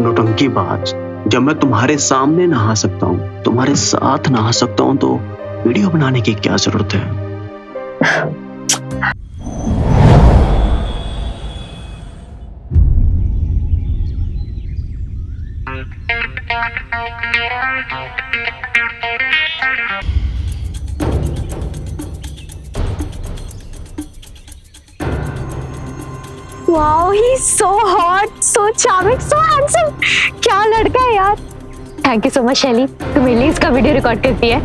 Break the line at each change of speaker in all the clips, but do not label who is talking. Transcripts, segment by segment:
नौटंकीबाज, जब मैं तुम्हारे सामने नहा सकता हूँ, तुम्हारे साथ नहा सकता हूँ, तो वीडियो बनाने की क्या जरूरत है?
Wow, he's so hot, so charming, so handsome. क्या लड़का है यार. Thank you so much शैली, तू मेरे लिए इसका वीडियो रिकॉर्ड करती है.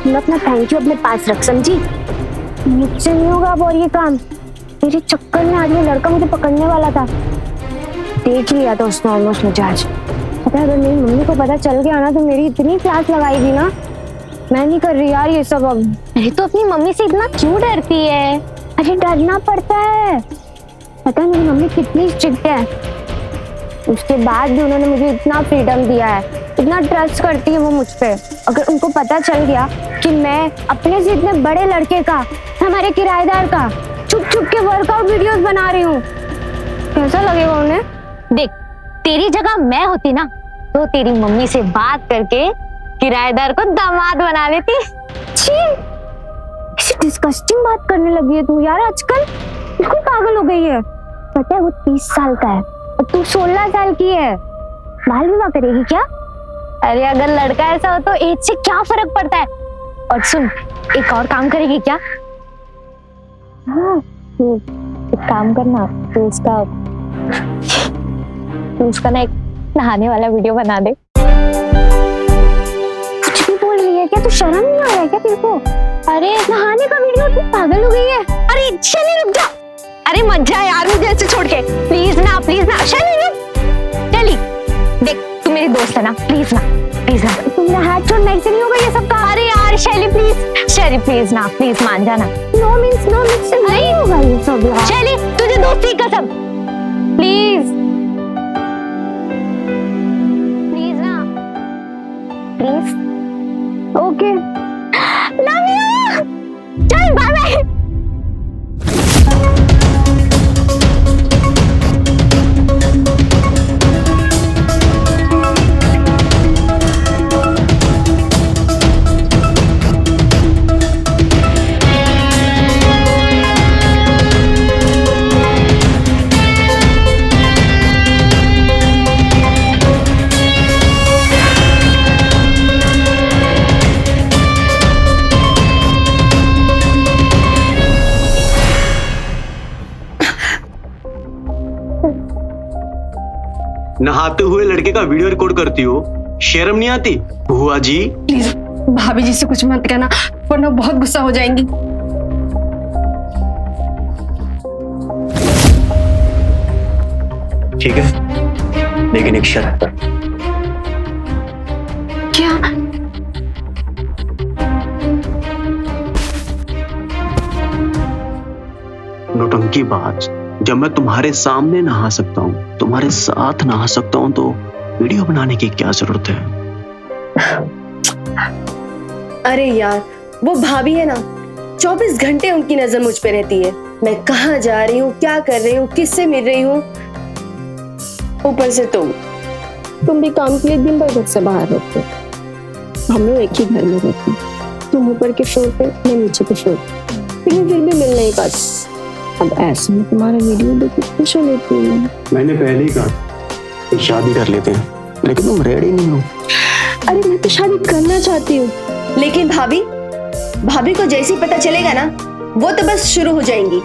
तुम अपना थैंक यू अपने पास रख, समझी? मुझसे नहीं होगा अब और ये काम. मेरे चक्कर में आज ये लड़का मुझे पकड़ने वाला था. देख लिया था उसने ऑलमोस्ट मुझे आज. पता है अगर मेरी मम्मी को पता चल गया ना तो मेरी इतनी क्लास लगाएगी ना. मैं नहीं कर रही यार ये सब अब. अरे तो अपनी मम्मी से इतना क्यों डरती है? अरे डरना पड़ता है. पता है मेरी मम्मी कितनी स्ट्रिक्ट है. उसके बाद भी उन्होंने मुझे इतना फ्रीडम दिया है, इतना ट्रस्ट करती है वो मुझ पे. अगर उनको पता चल गया कि मैं अपने से इतने बड़े लड़के का, हमारे किराएदार का छुप छुप के वर्कआउट वीडियोस बना रही हूँ, कैसा लगेगा उन्हें? देख तेरी जगह मैं होती ना तो तेरी मम्मी से बात करके किराएदार को दामाद बना लेती. छी, ऐसी डिस्गस्टिंग बात करने लगी है तू यार आजकल. बिल्कुल पागल हो गई है. पता है वो 30 साल का है और तू 16 साल की है. बाल विवाह करेगी क्या? अरे अगर लड़का ऐसा हो तो एज से क्या फर्क पड़ता है. और सुन, एक और काम करेगी क्या? हाँ, एक काम करना, तो उसका ना एक नहाने वाला वीडियो बना दे. कुछ भी बोल रही है क्या? तू शर्म नहीं आ रहा है क्या तेरे को? अरे नहाने का वीडियो, तू पागल हो गई है? अरे चले रुक जा. अरे मत जा यार मुझे ऐसे छोड़ के. प्लीज ना शैली रुक. शैली देख तू मेरी दोस्त है ना, प्लीज ना. तुमने हाथ छोड़, मेरे से नहीं होगा ये सब काम. अरे यार शैली प्लीज ना, प्लीज मान जाना. नो मींस नहीं होगा ये सब यार. शैली तुझे दोस्ती की कसम, प्लीज ना, प्लीज. Okay love you. चल बाय बाय.
नहाते हुए लड़के का वीडियो रिकॉर्ड करती हो, शर्म नहीं आती? बुआ जी
प्लीज भाभी जी से कुछ मत कहना वरना बहुत गुस्सा हो जाएंगी.
ठीक है, लेकिन एक शर्त पर.
क्या?
नौटंकीबाज, जब मैं तुम्हारे सामने नहा सकता हूँ, तुम्हारे साथ नहा सकता हूँ, तो वीडियो बनाने की क्या जरूरत है?
अरे यार वो भाभी है ना, 24 घंटे उनकी नजर मुझ पे रहती है. मैं कहाँ जा रही हूँ, क्या कर रही हूँ, किससे मिल रही हूँ. ऊपर से तुम भी काम के लिए दिन भर घर से बाहर रहते हो. हम लोग एक ही घर में रहते हैं. तुम ऊपर के फ्लोर पे, मैं नीचे के फ्लोर पे, फिर भी मिल नहीं पाती. अब ऐसे में तुम्हारा वीडियो देख के खुश हो लेती हूँ.
मैंने पहले ही कहा कि शादी कर लेते हैं, लेकिन तुम रेडी नहीं हो.
अरे मैं तो शादी करना चाहती हूँ, लेकिन भाभी को जैसे ही पता चलेगा ना, वो तो बस शुरू हो जाएंगी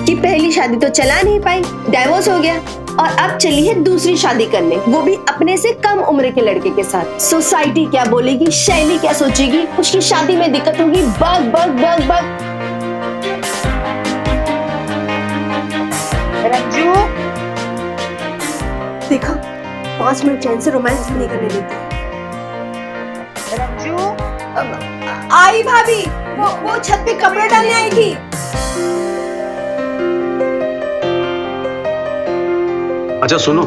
कि पहली शादी तो चला नहीं पाई, डाइवोर्स हो गया और अब चली है दूसरी शादी करने, वो भी अपने से कम उम्र के लड़के के साथ. सोसाइटी क्या बोलेगी, शैली क्या सोचेगी, उसकी शादी में दिक्कत होगी. Bug bug bug bug. Rajju देखा, 5 मिनट चैन से रोमांस भी नहीं करने देती. रज्जू आई भाभी, वो छत पे कपड़े डालने आई थी.
अच्छा सुनो,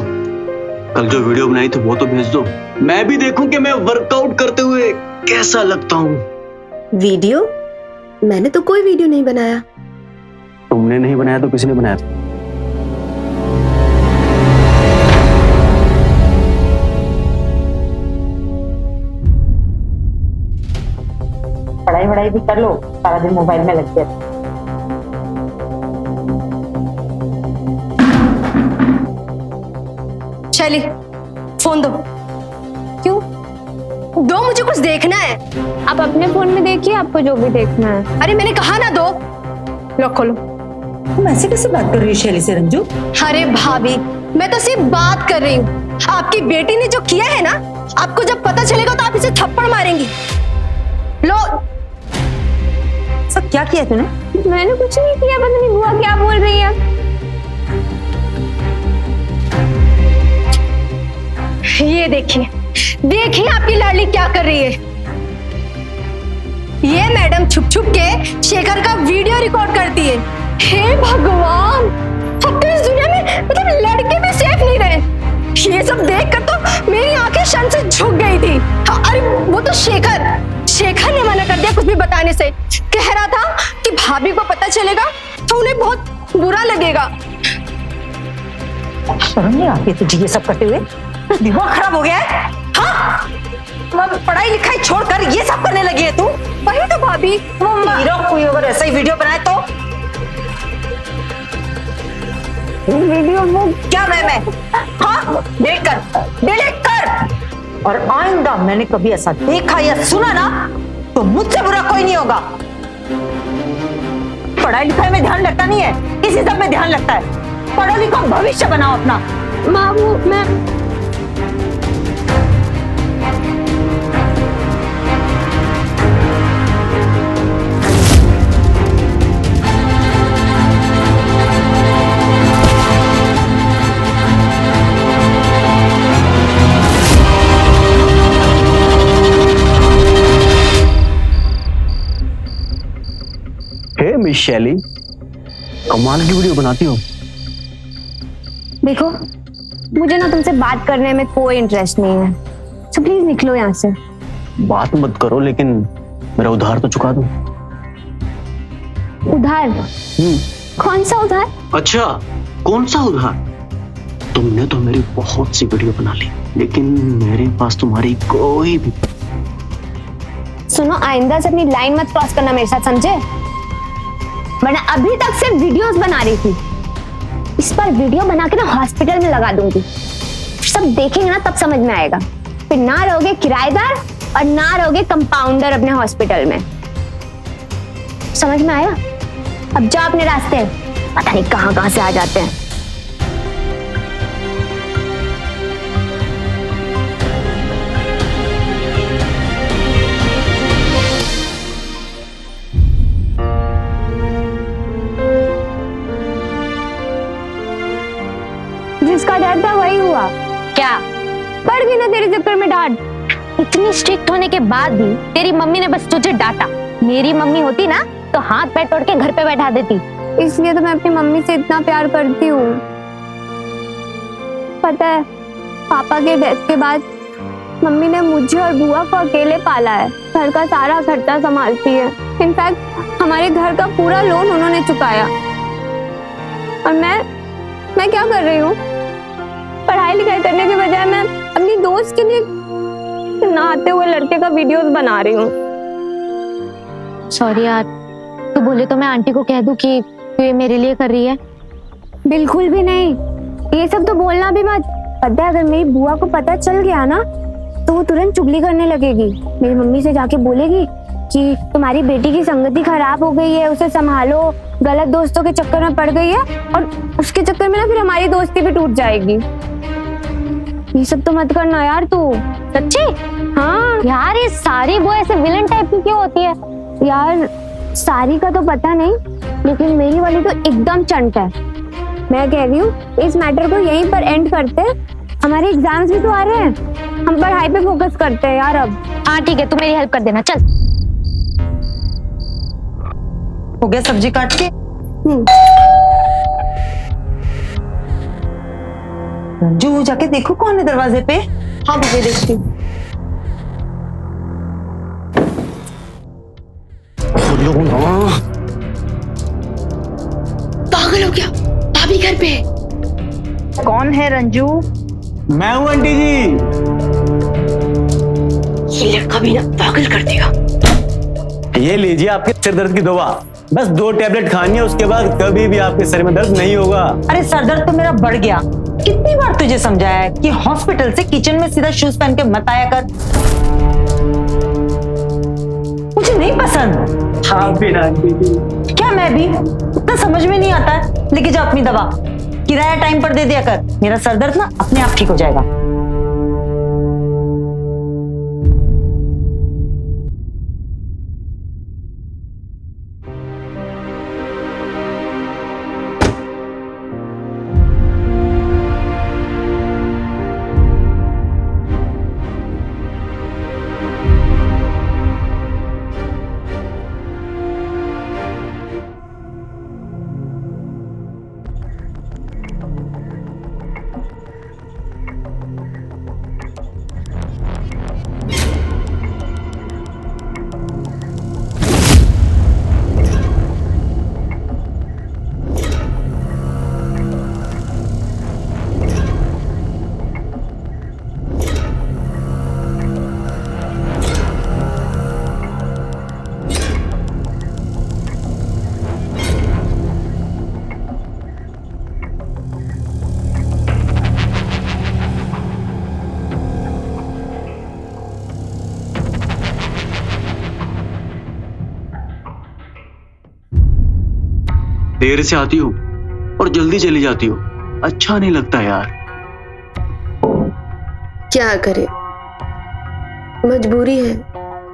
कल जो वीडियो बनाई थी वो तो भेज दो, मैं भी देखूं कि मैं वर्कआउट करते हुए कैसा लगता हूँ.
वीडियो? मैंने तो कोई वीडियो नहीं बनाया.
तुमने नहीं बनाया तो किसने बनाया था?
पढ़ाई वढ़ाई भी कर लो, सारा दिन मोबाइल में लग गए।
शैली फोन दो।
क्यों?
दो, मुझे कुछ देखना है।
आप अपने फोन में देखिए, आपको जो भी देखना है।
अरे मैंने कहा ना दो। लो खोलो।
तुम ऐसे कैसे बात कर रही हो शैली से रंजू?
अरे भाभी, मैं तो सिर्फ बात कर रही हूँ। आपकी बेटी ने जो किया है ना, आपको जब पता चलेगा तो आप इसे थप्पड़ मारेंगी। लो।
सब क्या किया तूने?
मैंने कुछ नहीं किया, पता नहीं बुआ क्या बोल रही है।
ये देखिए, देखिए आपकी लाडली क्या कर रही है। ये मैडम छुप छुप के शेखर का वीडियो रिकॉर्ड करती है। हे भगवान, अब तो इस दुनिया में मतलब लड़के भी सेफ नहीं रहे। ये सब देखकर तो मेरी आंखें शर्म से झुक गई थी। अरे वो तो शेखर ने मना कर दिया कुछ भी बताने से। कह रहा था कि भाभी को पता चलेगा तो उन्हें बहुत बुरा लगेगा।
शर्म नहीं आती तुझे ये सब करते हुए? दिमाग खराब हो गया है? हाँ, पढ़ाई लिखाई छोड़कर ये सब करने लगी है तू?
वही तो भाभी,
कोई अगर ऐसा ही वीडियो बनाए तो
वीडियो वो
क्या मैं हाँ डिलीट कर। और आइंदा मैंने कभी ऐसा देखा या सुना ना तो मुझसे बुरा कोई नहीं होगा। पढ़ाई लिखाई में ध्यान लगता नहीं है, इसी सब में ध्यान लगता है। पढ़ो लिखो, भविष्य बनाओ अपना।
माँ वो मैं
मिस शैली, कमाल की वीडियो बनाती हो।
देखो, मुझे ना तुमसे बात करने में कोई इंटरेस्ट नहीं है, तो प्लीज निकलो यहाँ से।
बात मत करो, लेकिन मेरा उधार तो चुका दो।
उधार? कौन सा उधार?
अच्छा, कौन सा उधार? तुमने तो मेरी बहुत सी वीडियो बना ली, लेकिन मेरे पास तुम्हारी कोई भी।
सुनो, आइंदा से अपनी लाइन मत क्रॉस करना मेरे साथ, समझे? वरना अभी तक सिर्फ वीडियोस बना रही थी, इस पर वीडियो बना के ना हॉस्पिटल में लगा दूंगी। सब देखेंगे ना तब समझ में आएगा। फिर ना रहोगे किराएदार और ना रहोगे कंपाउंडर अपने हॉस्पिटल में। समझ में आया? अब जाओ अपने रास्ते, पता नहीं कहां कहां से आ जाते हैं। जिसका डर था वही हुआ। क्या पड़ गई ना तेरे चक्कर में डांट? इतनी स्ट्रिक्ट होने के बाद भी तेरी मम्मी ने बस तुझे डांटा। मेरी मम्मी होती ना तो हाथ पैर तोड़ के घर पे बैठा देती। इसलिए तो मैं अपनी मम्मी से इतना प्यार करती हूँ। पता है, पापा के डेथ के बाद मम्मी ने मुझे और बुआ को अकेले पाला है। घर का सारा खर्चा संभालती है। इनफैक्ट हमारे घर का पूरा लोन उन्होंने चुकाया। और मैं क्या कर रही हूँ? पढ़ाई लिखाई करने के बजाय मैं अपनी दोस्त के लिए नहाते हुए लड़के का वीडियोस बना रही हूँ। सॉरी यार, तू बोले तो मैं आंटी को कह दूं कि तू ये मेरे लिए कर रही है? बिल्कुल भी नहीं, ये सब तो बोलना भी मत। पता है, अगर मेरी बुआ को पता चल गया ना तो वो तुरंत चुगली करने लगेगी। मेरी मम्मी से जाके बोलेगी कि तुम्हारी बेटी की संगति खराब हो गई है, उसे संभालो, गलत दोस्तों के चक्कर में पड़ गई है, और उसके चक्कर में ना फिर हमारी दोस्ती भी टूट जाएगी। ये सब तो मत करना यार तू। सच्ची? हाँ यार, ये सारी वो ऐसे विलन टाइप की क्यों होती है? यार सारी का तो पता नहीं, लेकिन मेरी वाली तो एकदम चंट है। मैं कह रही हूँ इस मैटर को यहीं पर एंड करते हैं। हमारे एग्जाम्स भी तो आ रहे हैं, हम पढ़ाई पे फोकस करते हैं यार अब। हाँ ठीक है, तू मेरी हेल्प कर देना। चल
हो गया सब्जी काट के? रंजू, जाके देखो कौन है दरवाजे पे।
हाँ मुझे देखती हूँ।
पागल हो गया, भाभी घर पे है।
कौन है रंजू?
मैं हूँ आंटी जी।
ये लड़का भी ना पागल कर देगा।
ये लीजिए आपके सिर दर्द की दवा। बस 2 टैबलेट खानी है, उसके बाद कभी भी आपके सिर में दर्द नहीं होगा।
अरे सर दर्द तो मेरा बढ़ गया। कितनी बार तुझे समझाया है कि हॉस्पिटल से किचन में सीधा शूज पहन के मत आया कर। मुझे नहीं पसंद।
हाँ फिर आंटी जी।
क्या मैं भी? उतना समझ में नहीं आता है। लेके जाओ अपनी दवा, किराया टाइम पर दे दिया कर। मेरा सर दर्द ना अपने आप ठीक हो जाएगा।
देर से आती हो और जल्दी चली जाती हो, अच्छा नहीं लगता यार।
क्या करे, मजबूरी है।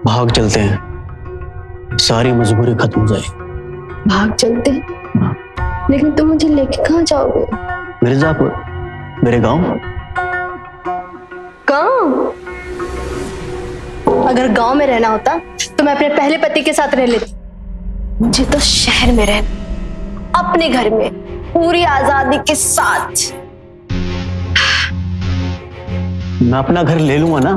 भाग चलते हैं, सारी मजबूरी खत्म हो जाए।
भाग चलते हैं? लेकिन तुम मुझे लेके कहाँ जाओगे?
मिर्जापुर, मेरे गांव।
गाँव? अगर गांव में रहना होता तो मैं अपने पहले पति के साथ रह लेती। मुझे तो शहर में रहना, अपने घर में पूरी आजादी के साथ।
मैं अपना घर ले लूंगा ना।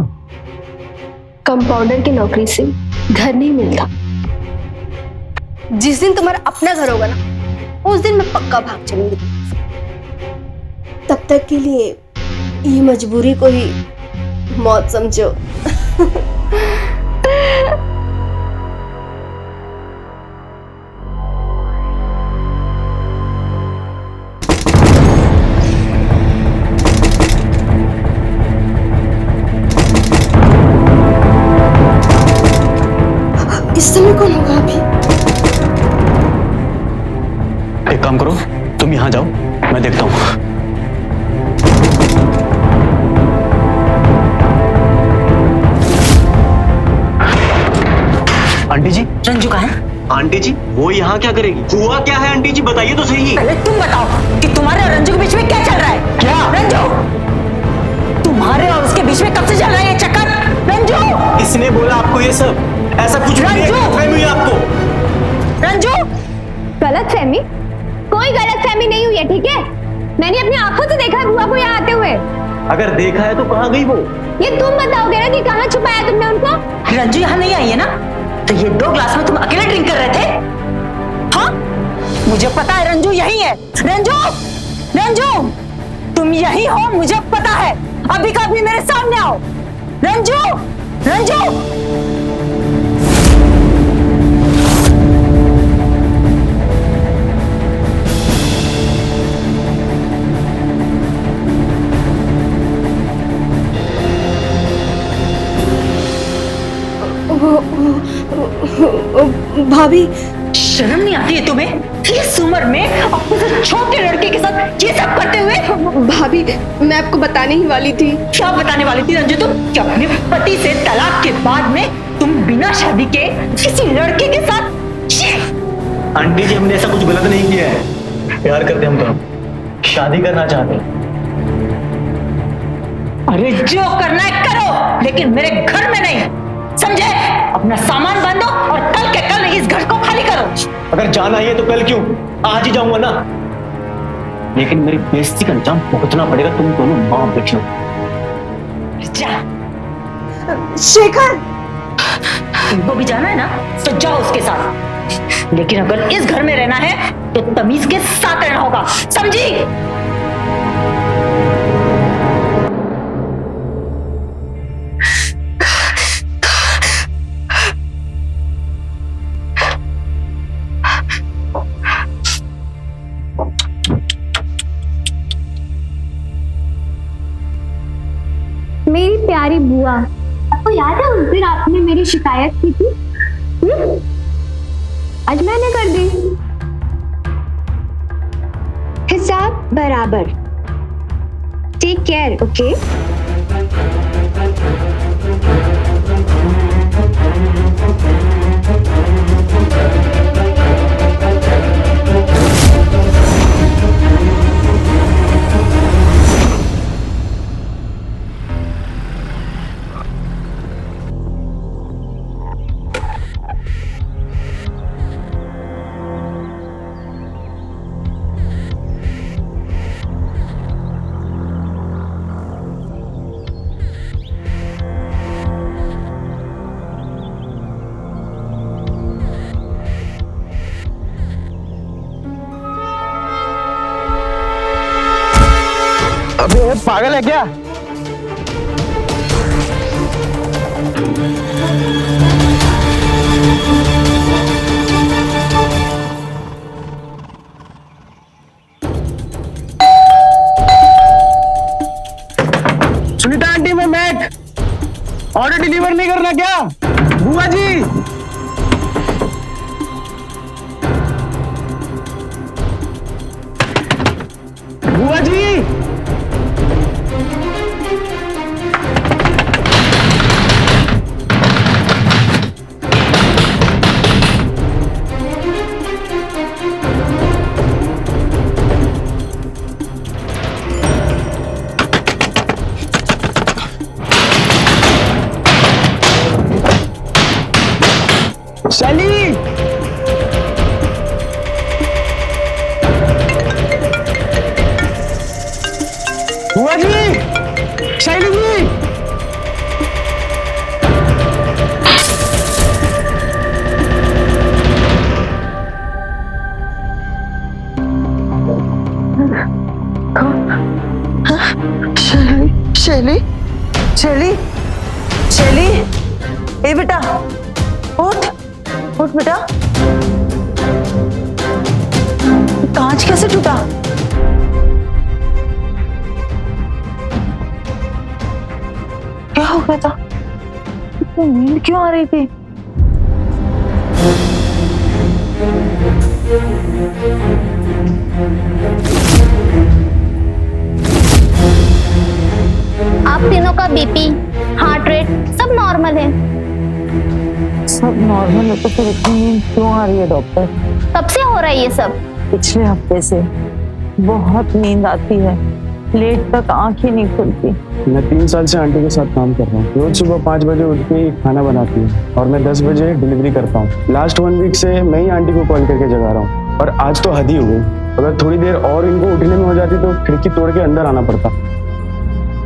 कंपाउंडर की नौकरी से घर नहीं मिलता। जिस दिन तुम्हारा अपना घर होगा ना, उस दिन मैं पक्का भाग चलूंगी। तब तक के लिए ये मजबूरी को ही मौत समझो। इस समय कौन होगा अभी?
एक काम करो, तुम यहां जाओ, मैं देखता हूं। आंटी जी।
रंजू कहाँ है?
आंटी जी वो यहाँ क्या करेगी? हुआ क्या है आंटी जी, बताइए तो सही।
पहले तुम बताओ कि तुम्हारे और रंजू के बीच में क्या चल रहा है?
क्या?
रंजू, तुम्हारे और उसके बीच में कब से चल रहा है ये चक्कर? रंजू,
किसने बोला आपको ये सब? ऐसा कुछ नहीं है, गलतफहमी हुई आपको।
रंजू,
गलतफहमी? कोई गलतफहमी नहीं हुई है, ठीक है? मैंने अपनी आंखों से देखा है बुआ को यहाँ आते हुए।
अगर देखा है तो कहाँ गई वो?
ये तुम बताओगे ना कि कहाँ छुपाया तुमने उनको?
रंजू यहाँ नहीं आई है ना? तो ये 2 ग्लास में तुम अकेले ड्रिंक कर रहे थे? हाँ, मुझे पता है रंजू यही है। रंजू, रंजू, तुम यही हो, मुझे पता है। अभी का अभी मेरे सामने आओ। रंजू, रंजू।
भाभी,
शर्म नहीं आती है तुम्हें? इस उम्र में अपने से छोटे लड़के के साथ ये सब करते हुए?
भाभी मैं आपको बताने ही वाली थी।
क्या बताने वाली थी रंजू तुम? कि अपने पति से तलाक के बाद में तुम बिना शादी के किसी लड़के के साथ?
आंटी जी हमने ऐसा कुछ गलत नहीं किया है, प्यार करते हम दोनों, शादी करना चाहते हैं।
अरे जो करना है करो, लेकिन मेरे घर में नहीं, समझे? अपना सामान बांधो और कल के कल इस घर को खाली करो।
अगर जाना ही है तो कल क्यों, आज ही जाऊंगा ना। लेकिन मेरी बेइज्जती का अंजाम भुगतना पड़ेगा तुम दोनों मां बेटियों।
जा।
शेखर,
तुमको भी जाना है ना तो जाओ उसके साथ, लेकिन अगर इस घर में रहना है तो तमीज के साथ रहना होगा, समझी?
प्यारी बुआ, आपको याद है उस दिन आपने मेरी शिकायत की थी? आज मैंने कर दी। हिसाब बराबर। Take care, okay?
अबे पागल है क्या? सुनीता आंटी, मैं मैक ऑर्डर डिलीवर नहीं करना क्या? बुआ जी, बुआ जी, शैली, बुआ जी, शैली जी,
शैली, शैली, शैली, ए बेटा, उठ, उठ बेटा। कांच कैसे टूटा? क्या हो गया था? इतनी नींद क्यों आ रही थी?
आप तीनों का बीपी, हार्ट रेट सब नॉर्मल है।
सब नॉर्मल है तो फिर इतनी नींद क्यों आ रही है डॉक्टर?
कब से हो रहा है ये सब?
पिछले हफ्ते से बहुत नींद आती है, लेट तक आंख ही नहीं खुलती।
मैं 3 साल से आंटी के साथ काम कर रहा हूँ। रोज सुबह 5 बजे उठ के खाना बनाती है और मैं 10 बजे डिलीवरी करता हूँ। लास्ट 1 वीक से मैं ही आंटी को कॉल करके जगा रहा हूँ और आज तो हद ही हो गई। अगर थोड़ी देर और इनको उठने में हो जाती तो खिड़की तोड़ के अंदर आना पड़ता।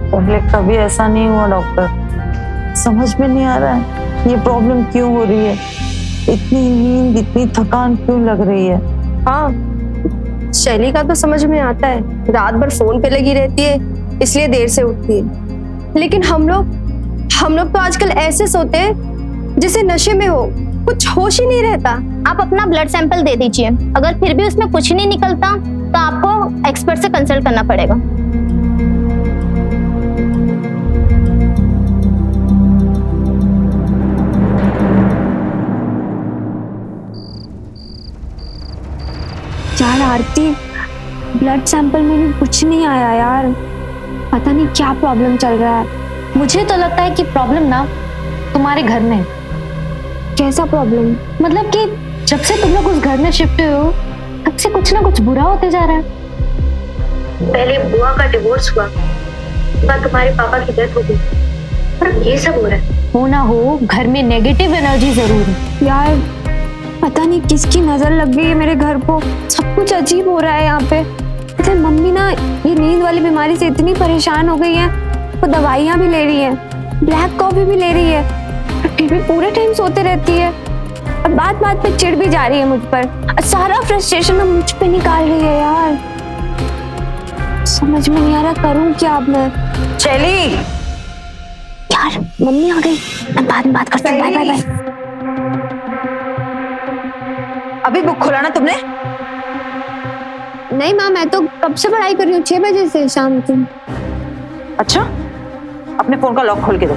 पहले कभी ऐसा नहीं हुआ डॉक्टर, समझ में नहीं आ रहा है ये प्रॉब्लम क्यों हो रही है। इतनी नींद, इतनी थकान क्यों लग रही है?
हाँ, शैली का तो समझ में आता है, रात भर फोन पे लगी रहती है इसलिए देर से उठती है। लेकिन हम लोग तो आजकल ऐसे सोते हैं जैसे नशे में हो, कुछ होश ही नहीं रहता।
आप अपना ब्लड सैंपल दे दीजिए, अगर फिर भी उसमें कुछ नहीं निकलता तो आपको एक्सपर्ट से कंसल्ट करना पड़ेगा।
यार आरती, ब्लड सैंपल में भी कुछ नहीं आया यार, पता नहीं क्या प्रॉब्लम चल रहा है।
मुझे तो लगता है कि प्रॉब्लम ना तुम्हारे घर में है।
कैसा प्रॉब्लम?
मतलब कि जब से तुम लोग उस घर में शिफ्ट हुए हो तब से कुछ ना कुछ बुरा होते जा रहा है।
पहले बुआ का डिवोर्स हुआ, बाद तुम्हारे पापा की डेथ हो गई, पर ये सब हो रहा है।
हो ना हो, घर में नेगेटिव एनर्जी जरूर है।
यार पता नहीं किसकी नजर लग गई है मेरे घर को, सब कुछ अजीब हो रहा है यहाँ पे। मतलब मम्मी ना ये नींद वाली बीमारी से इतनी परेशान हो गई है, वो दवाइयाँ भी ले रही है, ब्लैक कॉफी भी ले रही है, पर फिर भी पूरे टाइम सोते रहती है और बात बात पे चिढ़ भी जा रही है मुझ पर और सारा फ्रस्ट्रेशन अब मुझ पे निकाल रही है। यार समझ में नहीं आ रहा करूँ क्या अब मैं।
शैली,
यार मम्मी आ गई, मैं बाद में बात करती हूँ, बाय बाय बाय।
अभी बुक खोला ना तुमने?
नहीं माँ, मैं तो कब से पढ़ाई कर रही हूँ, 6 बजे से शाम की।
अच्छा, अपने फोन का लॉक खोल के दो।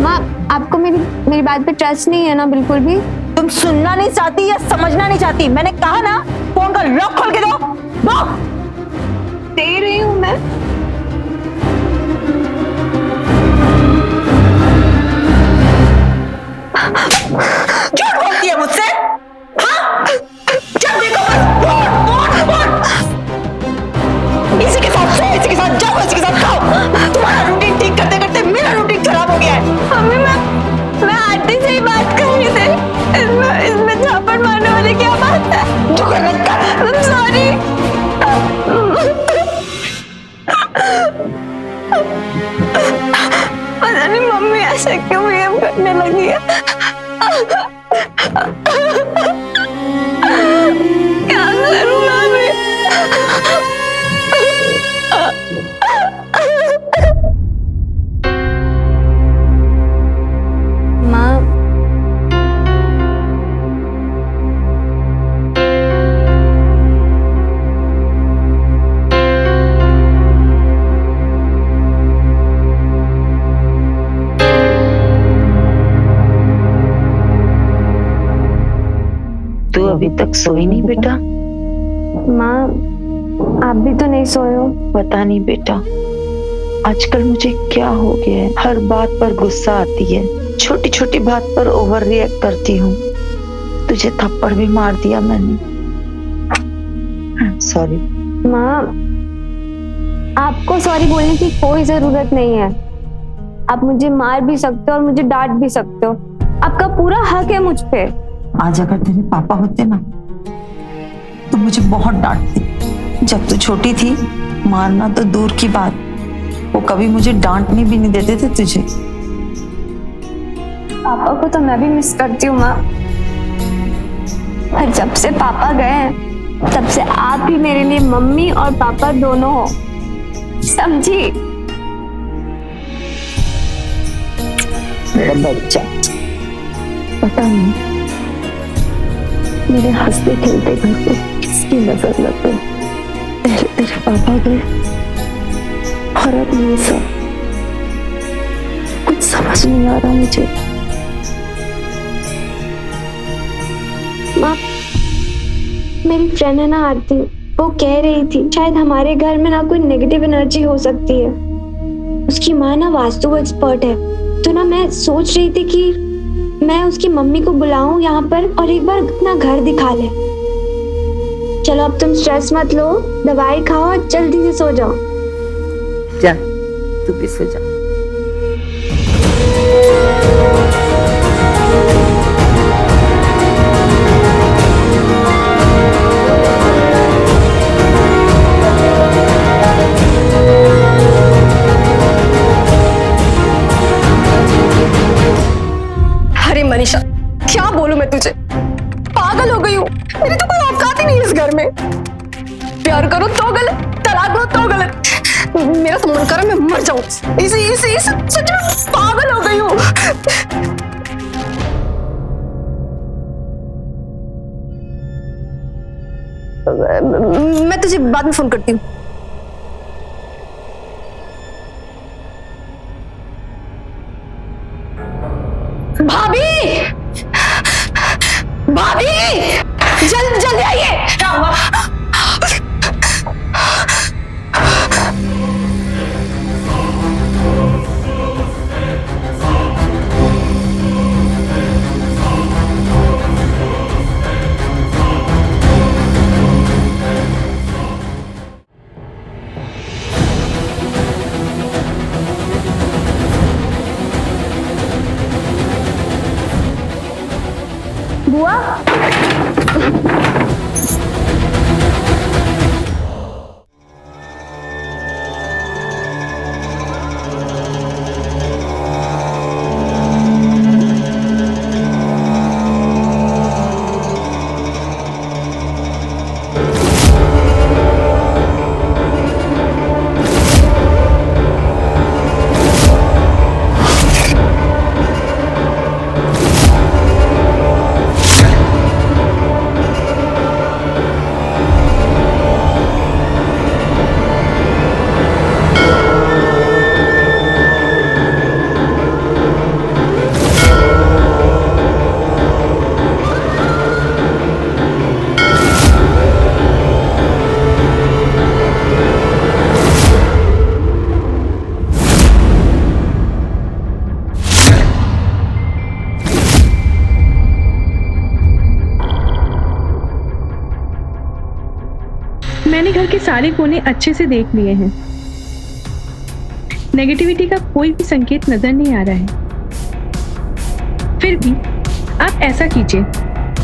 माँ आपको मेरी बात पे ट्रस्ट नहीं है ना बिल्कुल भी?
तुम सुनना नहीं चाहती या समझना नहीं चाहती? मैंने कहा ना फोन का लॉक खोल के दो। दो।
दे रही हूँ मैं।
क्यों बोलती है मुझसे? हाँ? जब देखो बस बोल बोल बोल। इसी के साथ सो, इसी के साथ जाओ, इसी के साथ खाओ। तुम्हारा रूटीन ठीक करते करते मेरा रूटीन खराब हो गया है।
मम्मी मैं आंटी से ही बात कर रही थी। इसमें झापड़ मारने वाली क्या बात है?
जो करना कर।
I'm sorry। पता नहीं मम्मी ऐसे क्यों बिहेव करने लगी है। क्या करूं मैं? माँ
तू अभी तक सोई नहीं बेटा?
माँ आप भी तो नहीं सोए हो।
पता नहीं बेटा, आजकल मुझे क्या हो गया है। हर बात पर गुस्सा आती है, छोटी छोटी बात पर ओवर रिएक्ट करती हूँ। तुझे थप्पड़ भी मार दिया मैंने। सॉरी।
माँ आपको सॉरी बोलने की कोई जरूरत नहीं है। आप मुझे मार भी सकते हो और मुझे डांट भी सकते हो। आपका पूरा हक है मुझ पे।
आज अगर तेरे पापा होते ना तो मुझे बहुत डांटती। जब तू छोटी थी, मारना तो दूर की बात, वो कभी मुझे डांटने भी नहीं देते थे तुझे।
पापा को तो मैं भी मिस करती हूँ माँ। और जब से पापा गए हैं तब से आप भी मेरे लिए मम्मी और पापा दोनों हो, समझी?
मेरा बच्चा, पता नहीं मेरे हंसते खेलते घर पे किसकी नजर लग गई। पहले तेरे पापा गए और अब ये सब। कुछ समझ नहीं आ रहा मुझे।
माँ मेरी फ्रेंड है ना आरती, वो कह रही थी शायद हमारे घर में ना कोई नेगेटिव एनर्जी हो सकती है। उसकी माँ ना वास्तु एक्सपर्ट है, तो ना मैं सोच रही थी कि मैं उसकी मम्मी को बुलाऊं यहाँ पर और एक बार अपना घर दिखा ले। चलो अब तुम स्ट्रेस मत लो, दवाई खाओ और जल्दी से सो जाओ।
जा, तू भी सो जा।
अरे मनीषा, क्या बोलूं मैं तुझे? पागल हो गई हूँ। मेरी तो कोई औकात ही नहीं है इस घर में। प्यार करो तो गलत, तलाक लो तो गलत। मेरा तो मन कर रहा है मैं मर जाऊं। इसी सच में पागल हो गई हूँ। मैं तुझे बाद में फोन करती हूँ। भाभी, भाभी, जल्दी आइए। क्या हुआ?
घर के सारे कोने अच्छे से देख लिए हैं। नेगेटिविटी का कोई भी संकेत नजर नहीं आ रहा है। फिर भी आप ऐसा कीजिए,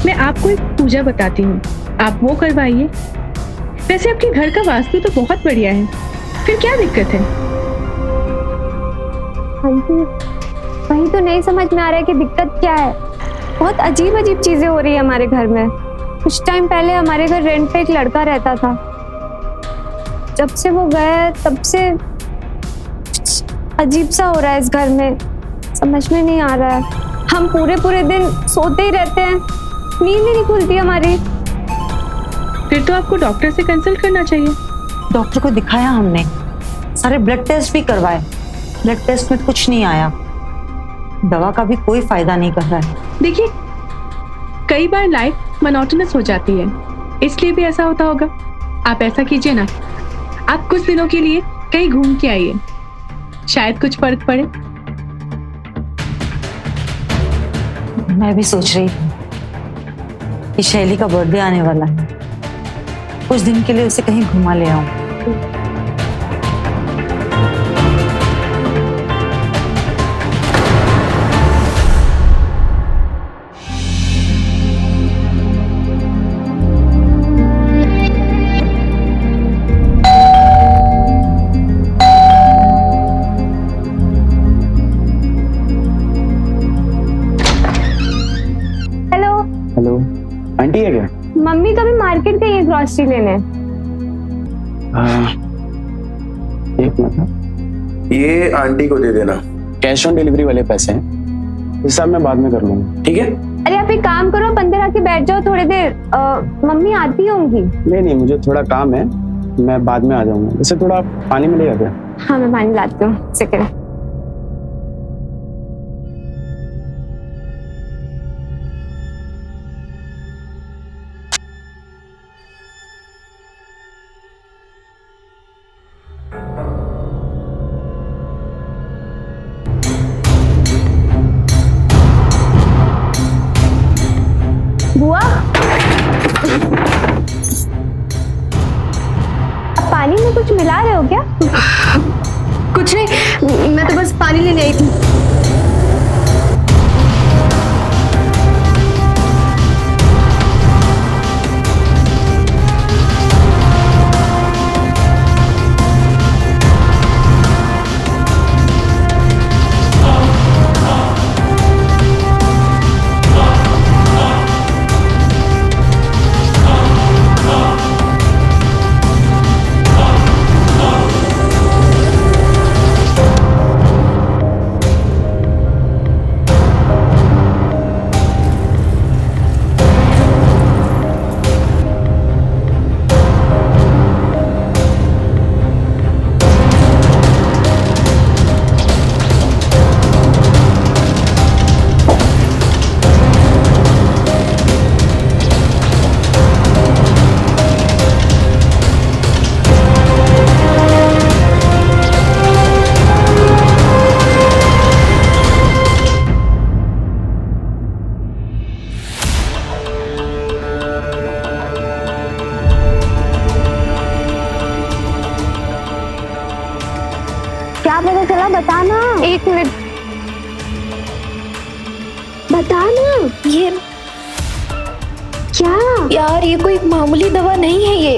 मैं आपको एक पूजा बताती हूँ, आप वो करवाइए। वैसे आपके घर का वास्तु तो बहुत बढ़िया है, फिर क्या दिक्कत है?
आंटी, वही तो नहीं समझ में आ रहा है कि दिक्कत क्या है। बहुत अजीब अजीब चीजें हो रही है हमारे घर में। कुछ टाइम पहले हमारे घर रेंट पे एक लड़का रहता था, जब से वो गया तब से अजीब सा हो रहा है इस घर में, समझ में नहीं आ रहा है। हम पूरे पूरे दिन सोते ही रहते हैं, नींद ही नहीं खुलती हमारी।
फिर तो आपको डॉक्टर से कंसल्ट करना चाहिए।
डॉक्टर को दिखाया हमने, सारे ब्लड टेस्ट भी करवाए, ब्लड टेस्ट में कुछ नहीं आया, दवा का भी कोई फायदा नहीं कर रहा है।
देखिए, कई बार लाइफ मोनोटोनस हो जाती है, इसलिए भी ऐसा होता होगा। आप ऐसा कीजिए ना, आप कुछ दिनों के लिए कहीं घूम के आइए, शायद कुछ फर्क पड़े।
मैं भी सोच रही थी कि शैली का बर्थडे आने वाला है, कुछ दिन के लिए उसे कहीं घुमा ले आऊं।
हेलो, आंटी है क्या?
मम्मी कभी मार्केट गई है ग्रोसरी लेने।
एक मिनट,
ये आंटी को दे देना।
कैश ऑन डिलीवरी वाले पैसे हैं, हिसाब मैं बाद में कर लूंगा, ठीक है?
अरे आप एक काम करो, आप अंदर आके बैठ जाओ थोड़ी देर, मम्मी आती होंगी।
नहीं, मुझे थोड़ा काम है, मैं बाद में आ जाऊंगा। वैसे थोड़ा पानी मिलेगा क्या?
हाँ, मैं पानी लाती हूँ, सेकंड। बुआ, आप पानी में कुछ मिला रहे हो क्या?
कुछ नहीं, मैं तो बस पानी लेने आई थी।
क्या पता चला, बताना। एक मिनट, बताना।
ये
क्या?
यार, ये कोई मामूली दवा नहीं है, ये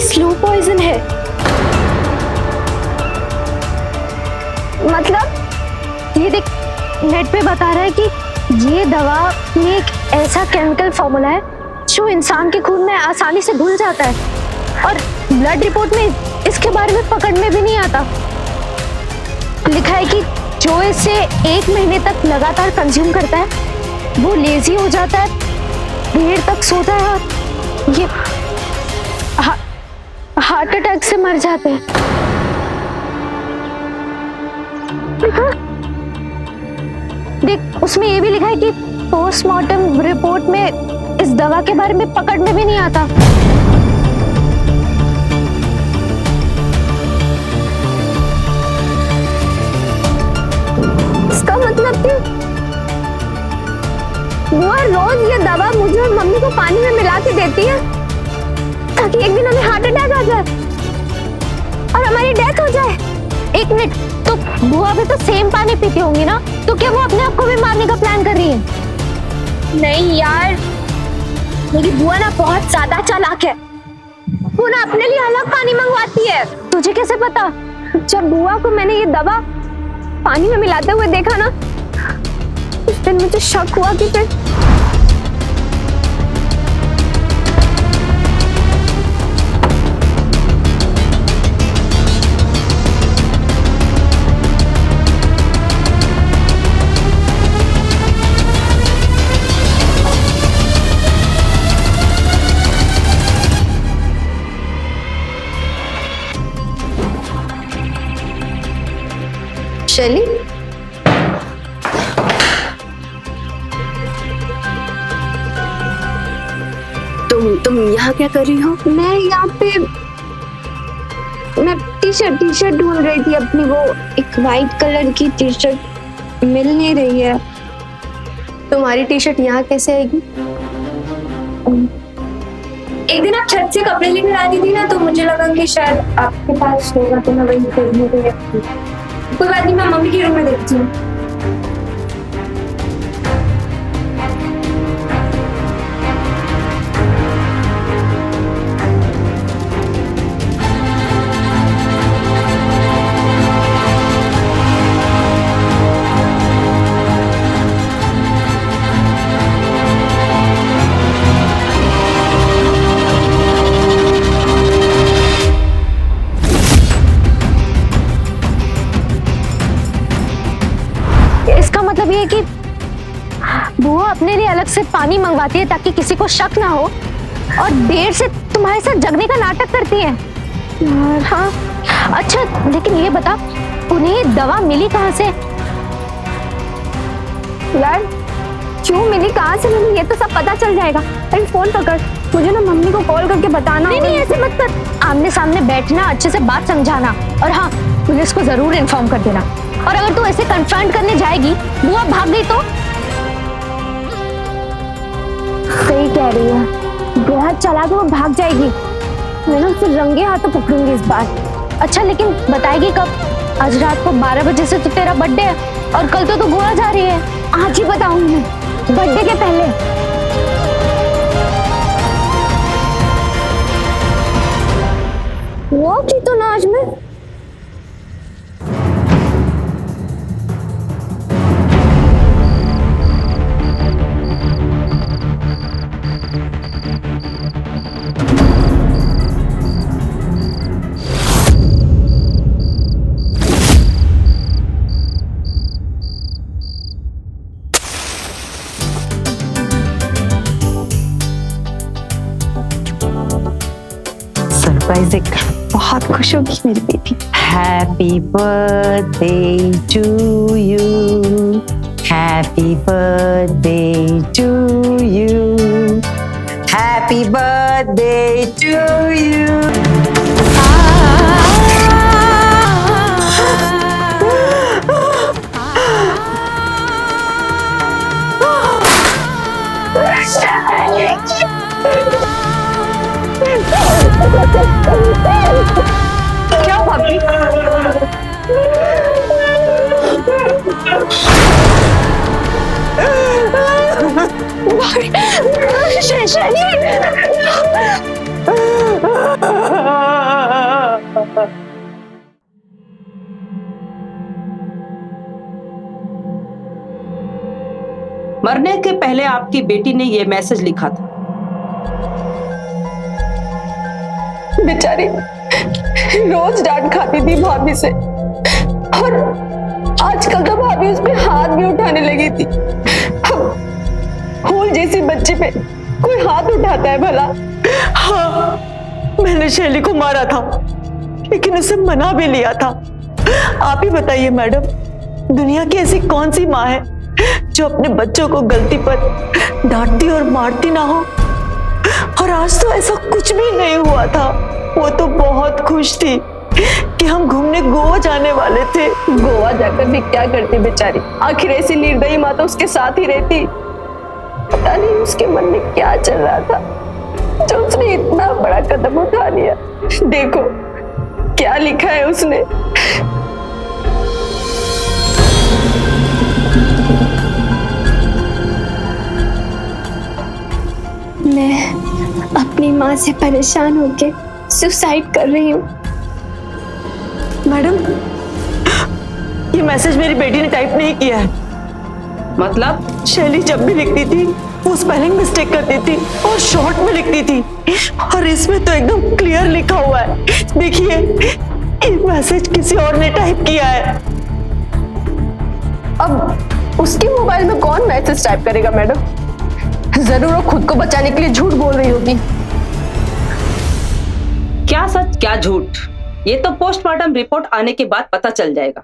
स्लो पॉइजन है।
मतलब ये देख, नेट पे बता रहा है कि ये दवा में एक ऐसा केमिकल फॉर्मूला है जो इंसान के खून में आसानी से घुल जाता है, और ब्लड रिपोर्ट में इसके बारे में पकड़ में भी नहीं आता। लिखा है कि जो इसे 1 महीने तक लगातार कंज्यूम करता है वो लेजी हो जाता है, देर तक सोता है, और ये हार्ट अटैक से मर जाते हैं। देख, उसमें ये भी लिखा है कि पोस्टमार्टम रिपोर्ट में इस दवा के बारे में पकड़ में भी नहीं आता। इसका मतलब कि वो रोज ये दवा मुझे और मम्मी को पानी में मिला के देती है,
ताकि एक दिन हमें हार्ट अटैक आ जाए और हमारी डेथ हो जाए। एक मिनट, तो बुआ भी तो सेम पानी पीती होंगी ना, तो क्या वो अपने आप को भी मारने का प्लान कर रही है?
नहीं यार, मेरी बुआ ना बहुत ज्यादा चालाक है।
वो ना अपने लिए अलग पानी मंगवाती है। तुझे कैसे पता?
जब बुआ को मैंने ये दवा पानी में मिलाते हुए देखा ना, उस दिन मुझे शक हुआ कि फिर
शैली, तुम यहाँ क्या कर रही हो?
मैं यहाँ पे मैं टी शर्ट ढूंढ रही थी अपनी। वो एक वाइट कलर की टी शर्ट मिल नहीं रही है।
तुम्हारी टी शर्ट यहाँ कैसे आएगी?
एक दिन आप छत से कपड़े लेकर आई थी ना, तो मुझे लगा कि शायद आपके पास होगा, तो मैं वही खरीदने के लिए आई थी। कोई बात नहीं, मैं मम्मी के रूम में देखती हूँ।
मतलब ये है कि बुआ अपने लिए अलग से पानी मंगवाती है ताकि किसी को शक ना हो, और देर से तुम्हारे साथ जगने का नाटक करती है। हाँ, अच्छा लेकिन ये बता, उन्हें ये दवा मिली कहाँ से?
यार क्यों मिली, कहाँ से मिली, ये तो सब पता चल जाएगा। अरे फोन पकड़, मुझे ना मम्मी को कॉल करके बताना।
नहीं नहीं, ऐसे मत कर, आमने सामने बैठना, अच्छे से बात समझाना, और हाँ पुलिस को जरूर इन्फॉर्म कर देना। और अगर तू ऐसे कन्फ्रंट करने जाएगी, बुआ भाग गई तो?
सही कह रही है, बहुत चालाक है, वो भाग जाएगी। मैं ना उसे रंगे हाथों पकड़ूंगी इस बार।
अच्छा लेकिन बताएगी कब? आज रात को 12 बजे से तो तेरा बर्थडे है, और कल तो तू गोवा जा रही है।
आज ही बताऊंगी मैं, बर्थडे के पहले। वो की तो ना आज मैं
सरप्राइज देकर बहुत खुश होगी मेरी बेटी। Happy birthday to you, happy birthday to you, happy birthday to you.
क्या भाभी?
मरने के पहले आपकी बेटी ने यह मैसेज लिखा था।
बेचारी रोज डांट खाती थी भाभी से, और आजकल तो भाभी उस पे हाथ भी उठाने लगी थी। फूल जैसी बच्ची पे कोई हाथ उठाता है भला?
हाँ, मैंने शैली को मारा था, लेकिन उसे मना भी लिया था। आप ही बताइए मैडम, दुनिया की ऐसी कौन सी माँ है जो अपने बच्चों को गलती पर डांटती और मारती ना हो? और आज तो ऐसा कुछ भी नहीं हुआ था। वो तो बहुत खुश थी कि हम घूमने गोवा जाने वाले थे।
गोवा जाकर भी क्या करती बेचारी, आखिर ऐसी निर्दयी माँ तो उसके साथ ही रहती। पता नहीं उसके मन में क्या चल रहा था जो
उसने इतना बड़ा कदम उठा लिया। देखो क्या लिखा है उसने।
मैं अपनी माँ से परेशान होके सुसाइड कर रही हूँ।
मैडम, ये मैसेज मेरी बेटी ने टाइप नहीं किया है।
मतलब
शैली जब भी लिखती थी वो स्पेलिंग मिस्टेक करती थी और शॉर्ट में लिखती थी, और इसमें तो एकदम क्लियर लिखा हुआ है। देखिए, ये मैसेज किसी और ने टाइप किया है।
अब उसके मोबाइल में कौन मैसेज टाइप करेगा मैडम? जरूर वो खुद को बचाने के लिए झूठ बोल रही होगी।
क्या सच क्या झूठ, ये तो पोस्टमार्टम रिपोर्ट आने के बाद पता चल जाएगा।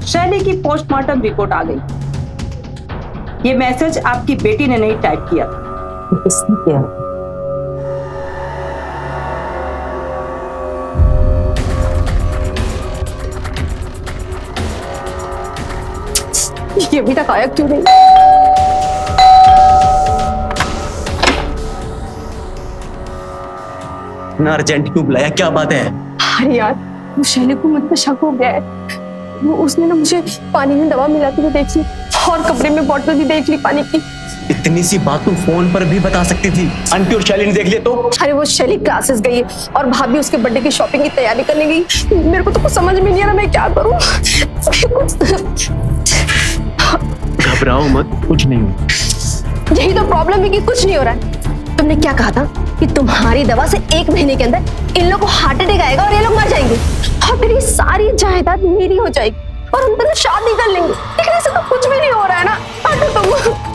शैली की पोस्टमार्टम रिपोर्ट आ गई। ये मैसेज आपकी बेटी ने नहीं टाइप किया था।
किसने किया?
ये अभी तक आया क्यों नहीं?
ना अर्जेंट क्यों बुलाया, क्या बात है?
अरे यार, वो शैली को मुझ पर शक हो गया है। वो उसने ना मुझे पानी में दवा मिलाते हुए देख ली और कपड़े में बोतल भी देख ली पानी की।
इतनी सी बात तुम फोन पर भी बता सकती थी। आंटी और शैली ने देख लिया तो?
अरे वो शैली क्लासेस गई है और भाभी उसके बर्थडे की शॉपिंग की तैयारी करने गई। मेरे को तो कुछ समझ में नहीं आ रहा मैं क्या करूं।
घबराओ मत, कुछ नहीं हो।
यही तो प्रॉब्लम है कि कुछ नहीं हो रहा है। तुमने क्या कहा था कि तुम्हारी दवा से 1 महीने के अंदर इन लोगों को हार्ट अटैक आएगा और ये लोग मर जाएंगे और फिर ये सारी जायदाद मेरी हो जाएगी और हम दोनों शादी कर लेंगे। लेकिन ऐसा तो कुछ भी नहीं हो रहा है ना। हटो तुम।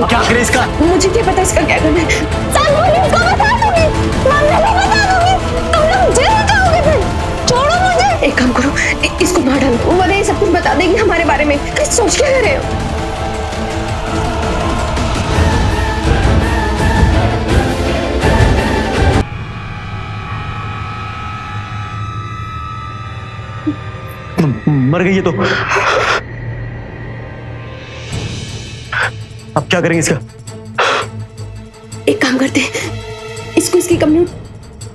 क्या करे इसका?
मुझे क्या पता इसका क्या करना है। चल पुलिस को बता दूंगी, मम्मी को बता दूंगी, तुम लोग जेल जाओगे फिर। छोड़ो मुझे। एक काम करो, इसको मार डालो, वो ये सब कुछ बता देगी हमारे बारे में। अरे सोच क्या कर रहे हो?
मर गई है तो अब क्या करेंगे इसका?
एक काम करते हैं, इसको इसकी कंपनी में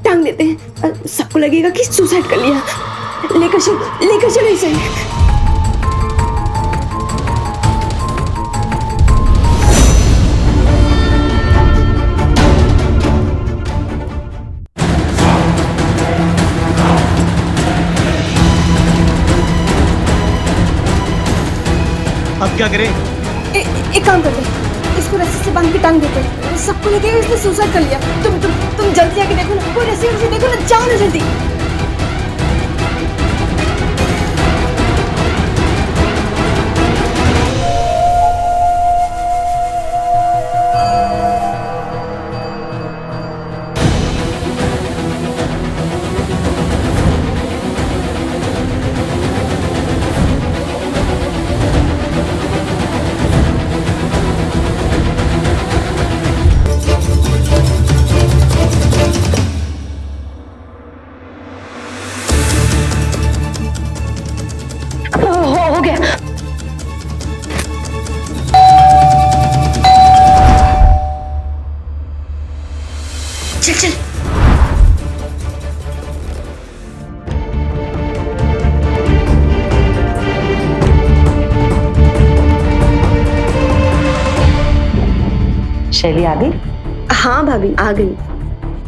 टांग देते हैं। सबको लगेगा कि सुसाइड कर लिया। लेकर चलो इसे।
अब क्या करें?
एक काम करते हैं, इसको रस्सी से बांध के टांग देते हैं। सबको लगेगा इसने सुसाइड कर लिया। तुम जल्दी आके देखो ना, कोई रस्सी वस्सी देखो ना, जाओ ना जल्दी। हो गया। चल चल।
शैली आ गई?
हाँ भाभी आ गई।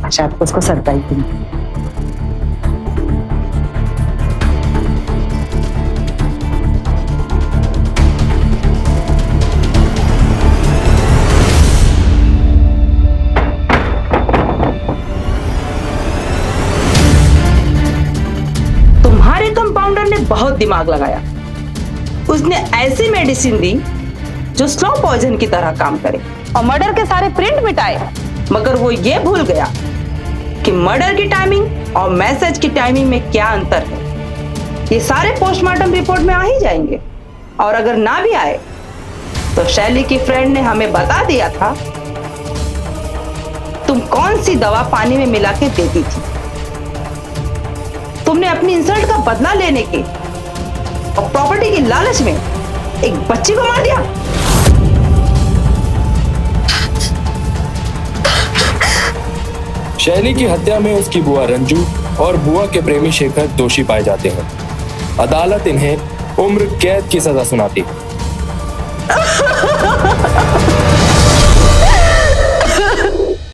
अच्छा, आपको उसको सरप्राइज दूंगी।
बहुत दिमाग लगाया। उसने ऐसी मेडिसिन दी जो स्लो पॉइजन की तरह काम करे और मर्डर के सारे प्रिंट मिटाए, मगर वो ये भूल गया कि मर्डर की टाइमिंग और मैसेज की टाइमिंग में क्या अंतर है। ये सारे पोस्टमार्टम रिपोर्ट में आ ही जाएंगे, और अगर ना भी आए तो शैली की फ्रेंड ने हमें बता दिया था तुम कौन सी दवा पानी में मिला के देती थी। तुमने अपनी इंसल्ट का बदला लेने के और प्रॉपर्टी की लालच में एक बच्ची को मार दिया।
शैली की हत्या में उसकी बुआ रंजू और बुआ के प्रेमी शेखर दोषी पाए जाते हैं। अदालत इन्हें उम्र कैद की सजा सुनाती है।